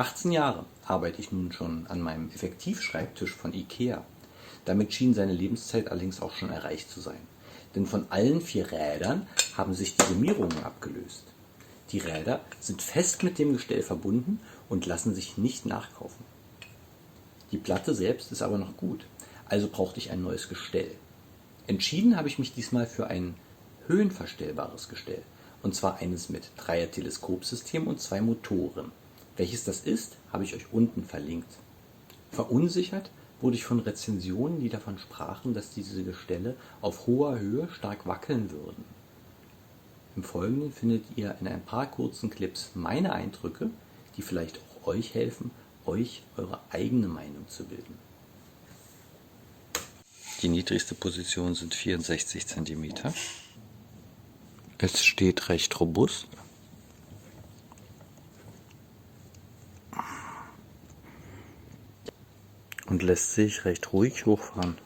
18 Jahre arbeite ich nun schon an meinem Effektivschreibtisch von IKEA. Damit schien seine Lebenszeit allerdings auch schon erreicht zu sein. Denn von allen 4 Rädern haben sich die Gummierungen abgelöst. Die Räder sind fest mit dem Gestell verbunden und lassen sich nicht nachkaufen. Die Platte selbst ist aber noch gut, also brauchte ich ein neues Gestell. Entschieden habe ich mich diesmal für ein höhenverstellbares Gestell, und zwar eines mit Dreier-Teleskopsystem und 2 Motoren. Welches das ist, habe ich euch unten verlinkt. Verunsichert wurde ich von Rezensionen, die davon sprachen, dass diese Gestelle auf hoher Höhe stark wackeln würden. Im Folgenden findet ihr in ein paar kurzen Clips meine Eindrücke, die vielleicht auch euch helfen, euch eure eigene Meinung zu bilden. Die niedrigste Position sind 64 cm. Es steht recht robust. Und lässt sich recht ruhig hochfahren.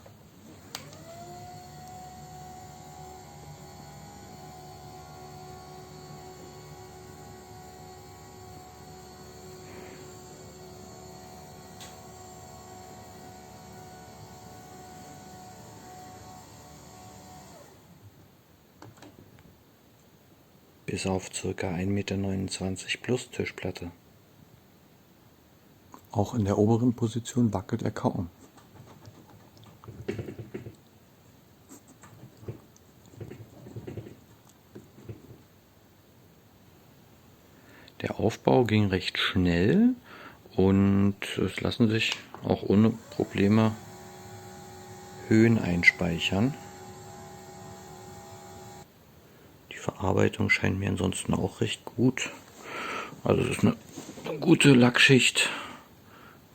Bis auf ca. 1,29 Meter plus Tischplatte. Auch in der oberen Position wackelt er kaum. Der Aufbau ging recht schnell und es lassen sich auch ohne Probleme Höhen einspeichern. Die Verarbeitung scheint mir ansonsten auch recht gut. Also es ist eine gute Lackschicht,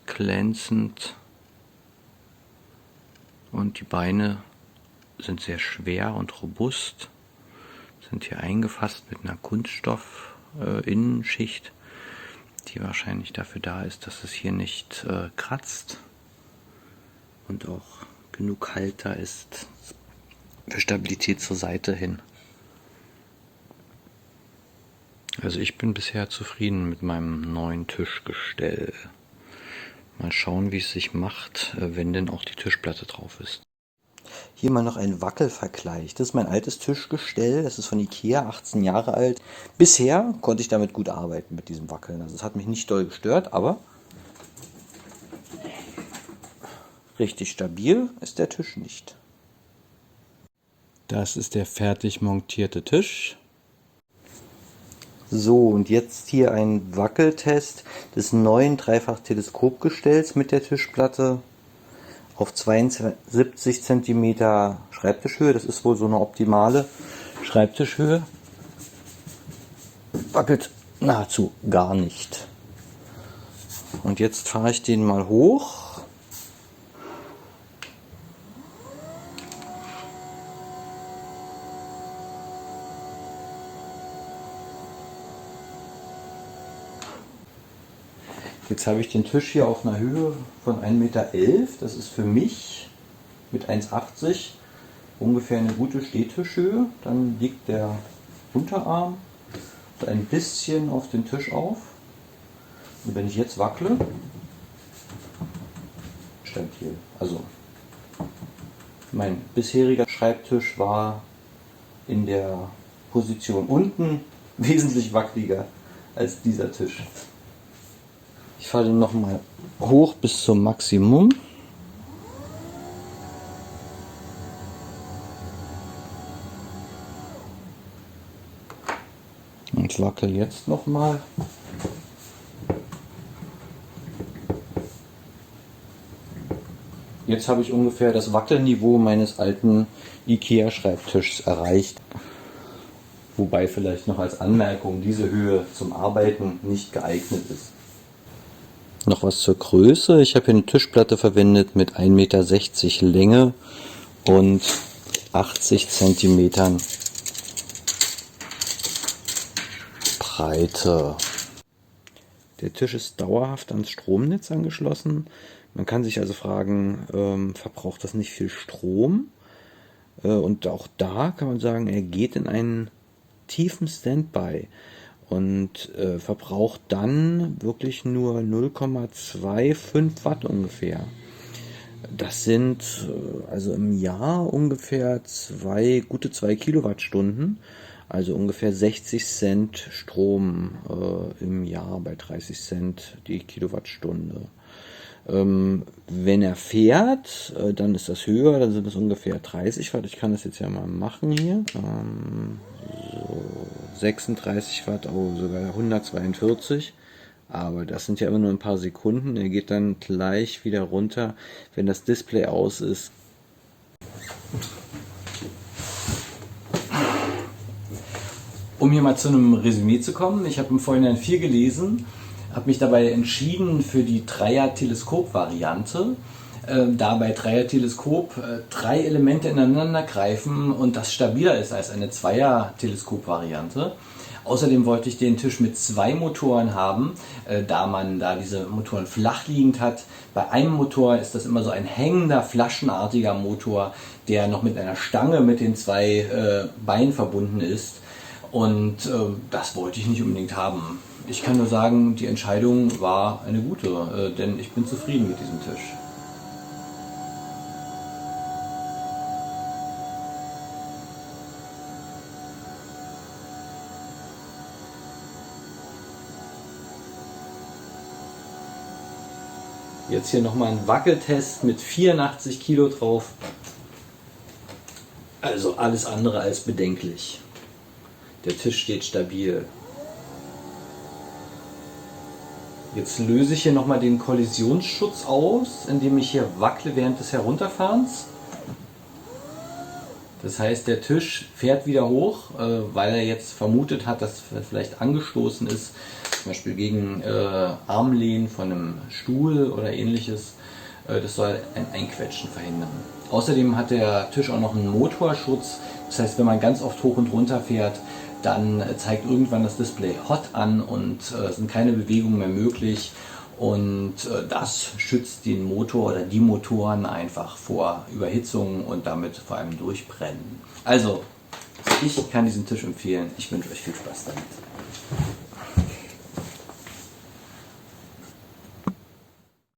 glänzend, und die Beine sind sehr schwer und robust, sind hier eingefasst mit einer Kunststoff-Innenschicht, die wahrscheinlich dafür da ist, dass es hier nicht kratzt und auch genug Halt da ist für Stabilität zur Seite hin. Also ich bin bisher zufrieden mit meinem neuen Tischgestell. Mal schauen, wie es sich macht, wenn denn auch die Tischplatte drauf ist. Hier mal noch ein Wackelvergleich. Das ist mein altes Tischgestell, das ist von IKEA, 18 Jahre alt. Bisher konnte ich damit gut arbeiten, mit diesem Wackeln. Also es hat mich nicht doll gestört, aber richtig stabil ist der Tisch nicht. Das ist der fertig montierte Tisch. So, und jetzt hier ein Wackeltest des neuen Dreifach-Teleskopgestells mit der Tischplatte auf 72 cm Schreibtischhöhe. Das ist wohl so eine optimale Schreibtischhöhe. Wackelt nahezu gar nicht. Und jetzt fahre ich den mal hoch. Jetzt habe ich den Tisch hier auf einer Höhe von 1,11 Meter. Das ist für mich mit 1,80 ungefähr eine gute Stehtischhöhe. Dann liegt der Unterarm so ein bisschen auf den Tisch auf. Und wenn ich jetzt wackele, stabil. Also mein bisheriger Schreibtisch war in der Position unten wesentlich wackeliger als dieser Tisch. Ich fahre den nochmal hoch bis zum Maximum. Und wackel jetzt nochmal. Jetzt habe ich ungefähr das Wackelniveau meines alten IKEA-Schreibtischs erreicht. Wobei vielleicht noch als Anmerkung diese Höhe zum Arbeiten nicht geeignet ist. Noch was zur Größe. Ich habe hier eine Tischplatte verwendet mit 1,60 Meter Länge und 80 cm Breite. Der Tisch ist dauerhaft ans Stromnetz angeschlossen. Man kann sich also fragen, verbraucht das nicht viel Strom? Und auch da kann man sagen, er geht in einen tiefen Standby. und verbraucht dann wirklich nur 0,25 Watt ungefähr. Das sind also im Jahr ungefähr gute 2 Kilowattstunden, also ungefähr 60 Cent Strom im Jahr bei 30 Cent die Kilowattstunde. Wenn er fährt, dann ist das höher, dann sind es ungefähr 30 Watt. Ich kann das jetzt ja mal machen hier. So 36 Watt, oh, sogar 142. Aber das sind ja immer nur ein paar Sekunden. Er geht dann gleich wieder runter, wenn das Display aus ist. Um hier mal zu einem Resümee zu kommen, ich habe im Vorhinein viel gelesen, habe mich dabei entschieden für die Dreier-Teleskop-Variante, da bei Dreier-Teleskop 3 Elemente ineinander greifen und das stabiler ist als eine Zweier-Teleskop-Variante. Außerdem wollte ich den Tisch mit 2 Motoren haben, da man da diese Motoren flach liegend hat. Bei einem Motor ist das immer so ein hängender, flaschenartiger Motor, der noch mit einer Stange mit den 2 Beinen verbunden ist. Und das wollte ich nicht unbedingt haben. Ich kann nur sagen, die Entscheidung war eine gute, denn ich bin zufrieden mit diesem Tisch. Jetzt hier nochmal ein Wackeltest mit 84 Kilo drauf. Also alles andere als bedenklich. Der Tisch steht stabil. Jetzt löse ich hier nochmal den Kollisionsschutz aus, indem ich hier wackle während des Herunterfahrens. Das heißt, der Tisch fährt wieder hoch, weil er jetzt vermutet hat, dass er vielleicht angestoßen ist, zum Beispiel gegen Armlehnen von einem Stuhl oder ähnliches. Das soll ein Einquetschen verhindern. Außerdem hat der Tisch auch noch einen Motorschutz. Das heißt, wenn man ganz oft hoch und runter fährt, dann zeigt irgendwann das Display Hot an und sind keine Bewegungen mehr möglich. Und das schützt den Motor oder die Motoren einfach vor Überhitzung und damit vor allem Durchbrennen. Also, ich kann diesen Tisch empfehlen. Ich wünsche euch viel Spaß damit.